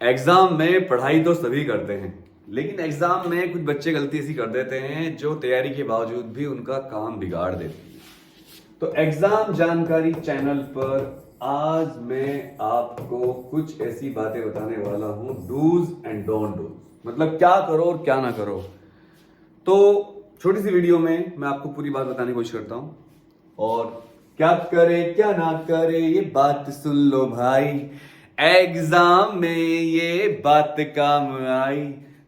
Exam में पढ़ाई तो सभी करते हैं, लेकिन एग्जाम में कुछ बच्चे गलती ऐसी कर देते हैं जो तैयारी के बावजूद भी उनका काम बिगाड़ देती है। तो एग्जाम जानकारी चैनल पर आज मैं आपको कुछ ऐसी बातें बताने वाला हूं, डूज एंड डोंट डूज, मतलब क्या करो और क्या ना करो। तो छोटी सी वीडियो में मैं आपको पूरी बात बताने की कोशिश करता हूं, और क्या करे क्या ना करे ये बात सुन लो भाई। एग्जाम में ये बात काम आई,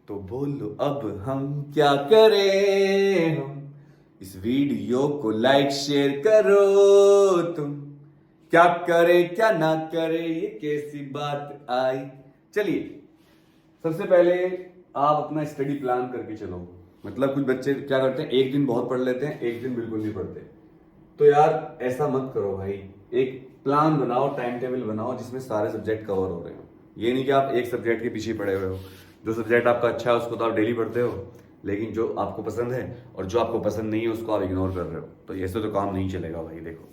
तो बोलो अब हम क्या करें। हम इस वीडियो को लाइक शेयर करो तुम। क्या करे क्या ना करे ये कैसी बात आई। चलिए, सबसे पहले आप अपना स्टडी प्लान करके चलो। मतलब कुछ बच्चे क्या करते हैं, एक दिन बहुत पढ़ लेते हैं, एक दिन बिल्कुल नहीं पढ़ते। तो यार ऐसा मत करो भाई। एक प्लान बनाओ, टाइम टेबल बनाओ जिसमें सारे सब्जेक्ट कवर हो रहे हो। ये नहीं कि आप एक सब्जेक्ट के पीछे पड़े हुए हो। जो सब्जेक्ट आपका अच्छा है उसको तो आप डेली पढ़ते हो, लेकिन जो आपको पसंद है और जो आपको पसंद नहीं है उसको आप इग्नोर कर रहे हो। तो ऐसे तो काम नहीं चलेगा भाई। देखो,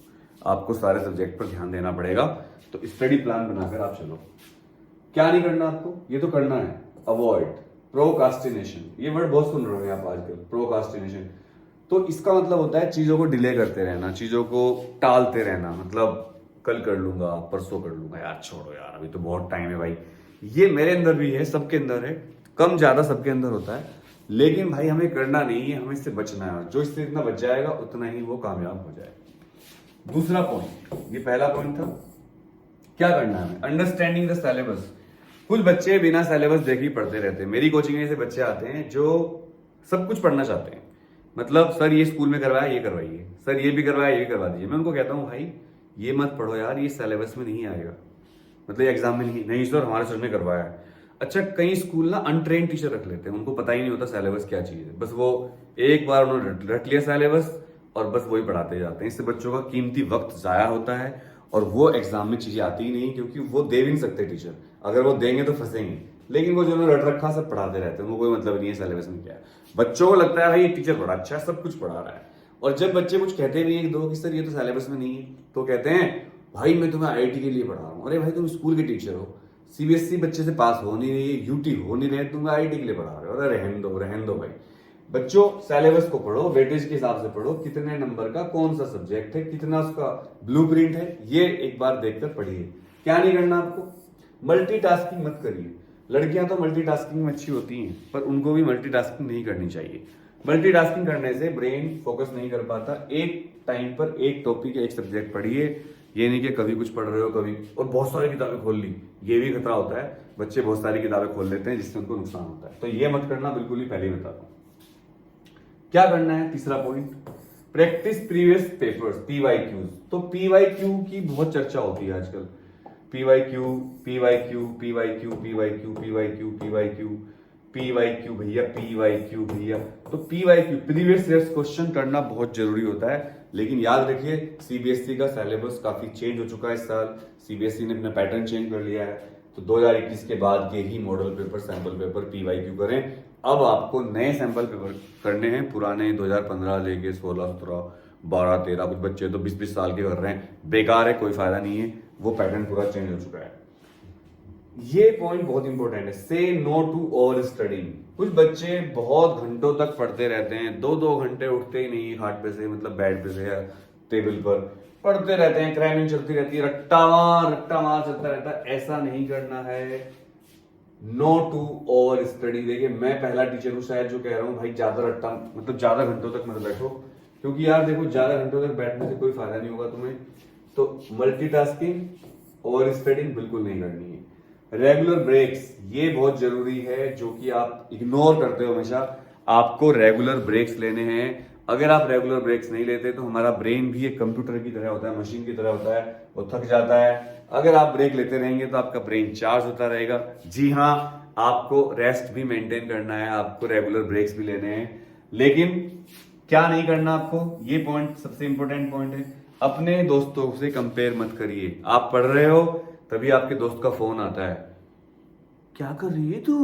आपको सारे सब्जेक्ट पर ध्यान देना पड़ेगा। तो स्टडी प्लान बनाकर आप चलो। क्या नहीं करना आपको, ये तो करना है, अवॉइड प्रोकास्टिनेशन। ये वर्ड बहुत सुन रहे हो आप आजकल, प्रोकास्टिनेशन। तो इसका मतलब होता है चीजों को डिले करते रहना, चीजों को टालते रहना। मतलब कल कर लूंगा, परसों कर लूंगा, यार छोड़ो यार अभी तो बहुत टाइम है भाई। ये मेरे अंदर भी है, सबके अंदर है, कम ज्यादा सबके अंदर होता है। लेकिन भाई हमें करना नहीं है, हमें इससे बचना है। जो इससे इतना बच जाएगा उतना ही वो कामयाब हो जाएगा। दूसरा पॉइंट, ये पहला पॉइंट था, क्या करना है, अंडरस्टैंडिंग द सिलेबस। कुछ बच्चे बिना सिलेबस देखे ही पढ़ते रहते हैं। मेरी कोचिंग में ऐसे बच्चे आते हैं जो सब कुछ पढ़ना चाहते हैं। मतलब सर ये स्कूल में करवाया, ये करवाइए, सर ये भी करवाया, ये भी करवा दीजिए। मैं उनको कहता हूँ भाई ये मत पढ़ो यार, ये सिलेबस में नहीं आएगा, मतलब एग्जाम में नहीं सर हमारे सर ने करवाया है। अच्छा, कई स्कूल ना अनट्रेन टीचर रख लेते हैं, उनको पता ही नहीं होता सिलेबस क्या चीज है। बस वो एक बार उन्होंने रट लिया सिलेबस और बस वही पढ़ाते जाते हैं। इससे बच्चों का कीमती वक्त जाया होता है और वो एग्जाम में चीजें आती ही नहीं, क्योंकि वो दे भी नहीं सकते टीचर। अगर वो देंगे तो फंसेंगे, लेकिन वो जो उन्होंने रट रखा सब पढ़ाते रहते हैं, उनको कोई मतलब नहीं है सिलेबस में क्या है। बच्चों को लगता है भाई ये टीचर बड़ा अच्छा है, सब कुछ पढ़ा रहा है। और जब बच्चे कुछ कहते भी एक दो कि सर ये तो सिलेबस में नहीं है, तो कहते हैं भाई मैं तुम्हें आईआईटी के लिए पढ़ा रहा हूँ। अरे भाई तुम स्कूल के टीचर हो, सीबीएसई बच्चे से पास हो नहीं रही है, यूटी हो नहीं रहे, तुम आईआईटी के लिए पढ़ा रहे हो। अरे रहन दो भाई। बच्चों सिलेबस को पढ़ो, वेटेज के हिसाब से पढ़ो, कितने नंबर का कौन सा सब्जेक्ट है, कितना उसका ब्लूप्रिंट है, ये एक बार देखकर पढ़िए। क्या नहीं करना आपको, मल्टीटास्किंग मत करिए। लड़कियां तो मल्टीटास्किंग में अच्छी होती हैं, पर उनको भी मल्टीटास्किंग नहीं करनी चाहिए। मल्टीटास्किंग करने से ब्रेन फोकस नहीं कर पाता। एक टाइम पर एक टॉपिक, एक सब्जेक्ट पढ़िए। ये नहीं कि कभी कुछ पढ़ रहे हो कभी और बहुत सारी किताबें खोल ली, ये भी खतरा होता है। बच्चे बहुत सारी किताबें खोल लेते हैं जिससे उनको नुकसान होता है। तो ये मत करना, बिल्कुल ही पहले ही बता दूं। क्या करना है, तीसरा point, practice previous papers, PYQs. तो पीवाईक्यू की बहुत चर्चा होती है आजकल। PYQ PYQ PYQ PYQ PYQ PYQ PYQ भैया, पीवाईक्यू भैया। तो पीवाईक्यू प्रीवियस ईयर्स क्वेश्चन करना बहुत जरूरी होता है। लेकिन याद रखिए सीबीएसई का सिलेबस काफी चेंज हो चुका है इस साल। सीबीएसई ने अपना पैटर्न चेंज कर लिया है। तो 2021 के बाद के ही model paper, sample paper PYQ करें। अब आपको नए सैंपल पेपर करने हैं, पुराने 2015 लेके 16, 17, 12, 13, कुछ बच्चे तो 20-20 साल के कर रहे हैं। बेकार है, कोई फायदा नहीं है, वो पैटर्न पूरा चेंज हो चुका है। ये पॉइंट बहुत इंपॉर्टेंट है, से नो टू ओवर स्टडिंग। कुछ बच्चे बहुत घंटों तक पढ़ते रहते हैं, 2-2 घंटे उठते ही नहीं खाट पे से, मतलब बेड पे से या टेबल पर पढ़ते रहते हैं, क्रैमिंग चलती रहती है, रट्टा मार चलता रहता है। ऐसा नहीं करना है। No to over study. देखिए मैं पहला टीचर हूं शायद जो कह रहा हूं भाई ज्यादा रट्टा, मतलब ज्यादा घंटों तक मत बैठो, क्योंकि यार देखो ज्यादा घंटों तक बैठने से कोई फायदा नहीं होगा तुम्हें। तो मल्टीटास्किंग, ओवर स्टडिंग बिल्कुल नहीं करनी है। रेगुलर ब्रेक्स, ये बहुत जरूरी है, जो कि आप इग्नोर करते हो हमेशा। आपको रेगुलर ब्रेक्स लेने हैं। अगर आप रेगुलर ब्रेक्स नहीं लेते तो हमारा ब्रेन भी एक कंप्यूटर की तरह होता है, मशीन की तरह होता है, वो थक जाता है। अगर आप ब्रेक लेते रहेंगे तो आपका ब्रेन चार्ज होता रहेगा। जी हाँ, आपको रेस्ट भी मेंटेन करना है, आपको रेगुलर ब्रेक्स भी लेने हैं। लेकिन क्या नहीं करना आपको, ये पॉइंट सबसे इंपॉर्टेंट पॉइंट है, अपने दोस्तों से कंपेयर मत करिए। आप पढ़ रहे हो तभी आपके दोस्त का फोन आता है, क्या कर रही है तू,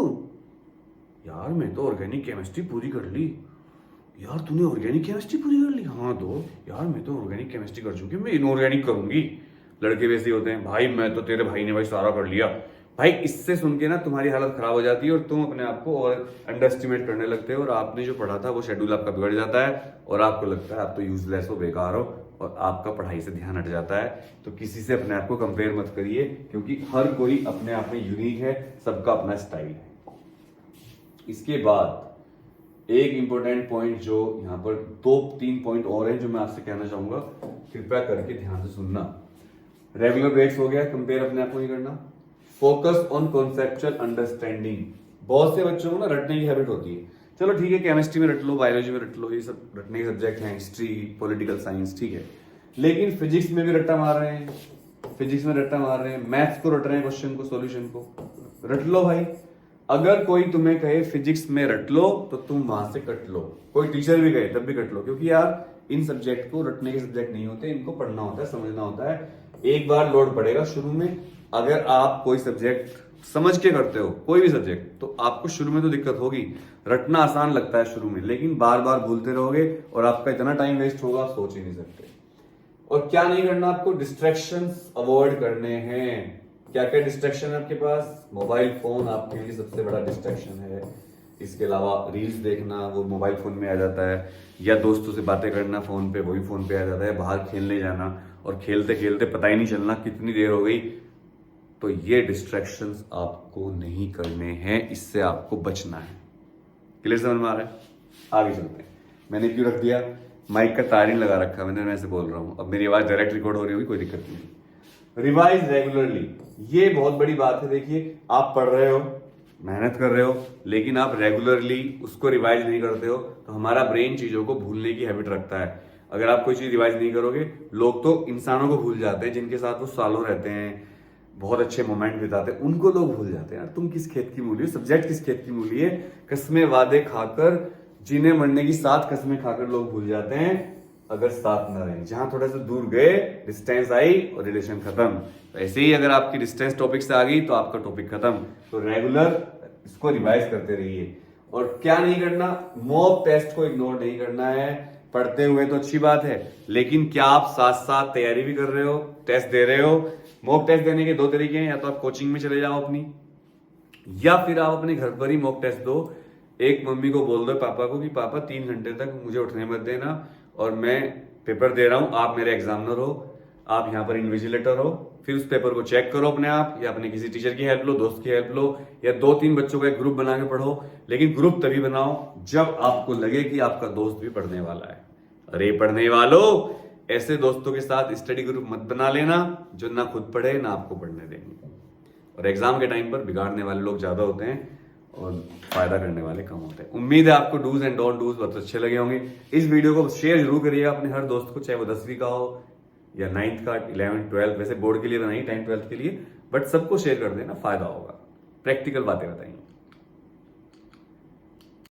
यार मैं तो ऑर्गेनिक केमिस्ट्री पूरी कर ली। यार तूने ऑर्गेनिक केमिस्ट्री पूरी कर ली, हाँ तो यार मैं तो ऑर्गेनिक केमिस्ट्री कर चुकी, मैं इनऑर्गेनिक करूंगी। लड़के वैसे होते हैं, भाई मैं तो, तेरे भाई ने भाई सारा कर लिया, भाई इससे सुन के ना तुम्हारी हालत खराब हो जाती है और तुम अपने आप को और अंडर एस्टिमेट करने लगते हो और आपने जो पढ़ा था वो शेड्यूल आपका बिगड़ जाता है और आपको लगता है आप तो यूजलेस हो, बेकार हो और आपका पढ़ाई से ध्यान हट जाता है। तो किसी से अपने आप को कंपेयर मत करिए, क्योंकि हर कोई अपने आप में यूनिक है, सबका अपना स्टाइल है। इसके बाद एक इंपॉर्टेंट पॉइंट जो यहाँ पर 2-3 पॉइंट और हैं जो मैं आपसे कहना चाहूंगा, कृपया करके ध्यान से सुनना। रेगुलर ब्रेक्स हो गया, कंपेयर अपने आप को नहीं करना। Focus on conceptual understanding. बहुत से बच्चों को ना रटने की हैबिट होती है, चलो ठीक है केमिस्ट्री में रट लो, बायोलॉजी में रट लो, ये सब रटने के सब्जेक्ट हैं, हिस्ट्री, पॉलिटिकल साइंस, ठीक है, लेकिन फिजिक्स में भी रट्टा मार रहे हैं, फिजिक्स में रट्टा मार रहे हैं, मैथ्स को रट रहे हैं, क्वेश्चन को, सॉल्यूशन को रट लो भाई। अगर कोई तुम्हें कहे फिजिक्स में रट लो तो तुम वहां से कट लो, कोई टीचर भी कहे तब भी कट लो, क्योंकि यार इन सब्जेक्ट को रटने के सब्जेक्ट नहीं होते, इनको पढ़ना होता है, समझना होता है। एक बार लोड पड़ेगा शुरू में, अगर आप कोई सब्जेक्ट समझ के करते हो, कोई भी सब्जेक्ट, तो आपको शुरू में तो दिक्कत होगी, रटना आसान लगता है शुरू में, लेकिन बार बार भूलते रहोगे और आपका इतना टाइम वेस्ट होगा आप सोच ही नहीं सकते। और क्या नहीं करना आपको, डिस्ट्रैक्शंस अवॉइड करने हैं। क्या क्या डिस्ट्रैक्शन है आपके पास? मोबाइल फोन आपके लिए सबसे बड़ा डिस्ट्रैक्शन है, इसके अलावा रील्स देखना वो मोबाइल फोन में आ जाता है, या दोस्तों से बातें करना फोन पे, वही फोन पे आ जाता है, बाहर खेलने जाना और खेलते खेलते पता ही नहीं चलना कितनी देर हो गई। तो ये डिस्ट्रैक्शंस आपको नहीं करने हैं, इससे आपको बचना है। क्लियर समझ में आ रहा है? आगे चलते हैं। मैंने क्यों रख दिया, माइक का तार ही लगा रखा मैंने, मैं ऐसे बोल रहा हूं, अब मेरी आवाज डायरेक्ट रिकॉर्ड हो रही होगी, कोई दिक्कत नहीं। रिवाइज रेगुलरली, ये बहुत बड़ी बात है। देखिए आप पढ़ रहे हो, मेहनत कर रहे हो, लेकिन आप रेगुलरली उसको रिवाइज नहीं करते हो, तो हमारा ब्रेन चीजों को भूलने की हैबिट रखता है। अगर आप कोई चीज रिवाइज नहीं करोगे, लोग तो इंसानों को भूल जाते हैं जिनके साथ वो सालों रहते हैं, बहुत अच्छे मोमेंट बिताते हैं, उनको लोग भूल जाते हैं। यार तुम किस खेत की मूली हो, सब्जेक्ट किस खेत की मूली है? कसमें वादे खाकर, जीने मरने की 7 कसमें खाकर लोग भूल जाते हैं अगर साथ ना रहे। जहां थोड़ा सा दूर गए, डिस्टेंस आई और रिलेशन खत्म। तो ऐसे ही अगर आपकी डिस्टेंस टॉपिक से आ गई तो आपका टॉपिक खत्म। तो रेगुलर इसको रिवाइज करते रहिए। और क्या नहीं करना, मॉक टेस्ट को इग्नोर नहीं करना है। पढ़ते हुए तो अच्छी बात है, लेकिन क्या आप साथ साथ तैयारी भी कर रहे हो, टेस्ट दे रहे हो? मॉक टेस्ट देने के 2 तरीके हैं, या तो आप कोचिंग में चले जाओ अपनी, या फिर आप अपने घर पर ही मॉक टेस्ट दो। एक मम्मी को बोल दो, पापा को, कि पापा 3 घंटे तक मुझे उठने मत देना और मैं पेपर दे रहा हूं, आप मेरे एग्जामिनर हो, आप यहाँ पर इन्विजिलेटर हो। फिर उस पेपर को चेक करो अपने आप, या अपने किसी टीचर की हेल्प लो, दोस्त की हेल्प लो, या 2-3 बच्चों का एक ग्रुप बना के पढ़ो। लेकिन ग्रुप तभी बनाओ जब आपको लगे कि आपका दोस्त भी पढ़ने वाला है। अरे पढ़ने वालों, ऐसे दोस्तों के साथ स्टडी ग्रुप मत बना लेना जो ना खुद पढ़े ना आपको पढ़ने देंगे। और एग्जाम के टाइम पर बिगाड़ने वाले लोग ज्यादा होते हैं और फायदा करने वाले कम होते हैं। उम्मीद है आपको डूज एंड डोंट डूज बहुत अच्छे लगे होंगे। इस वीडियो को शेयर जरूर करिएगा अपने हर दोस्त को, चाहे वो 10वीं का हो या 9th का, 11th 12th, वैसे बोर्ड के लिए बनाई 10th 12th के लिए, बट सबको शेयर कर देना, फायदा होगा। प्रैक्टिकल बातें बताएंगे।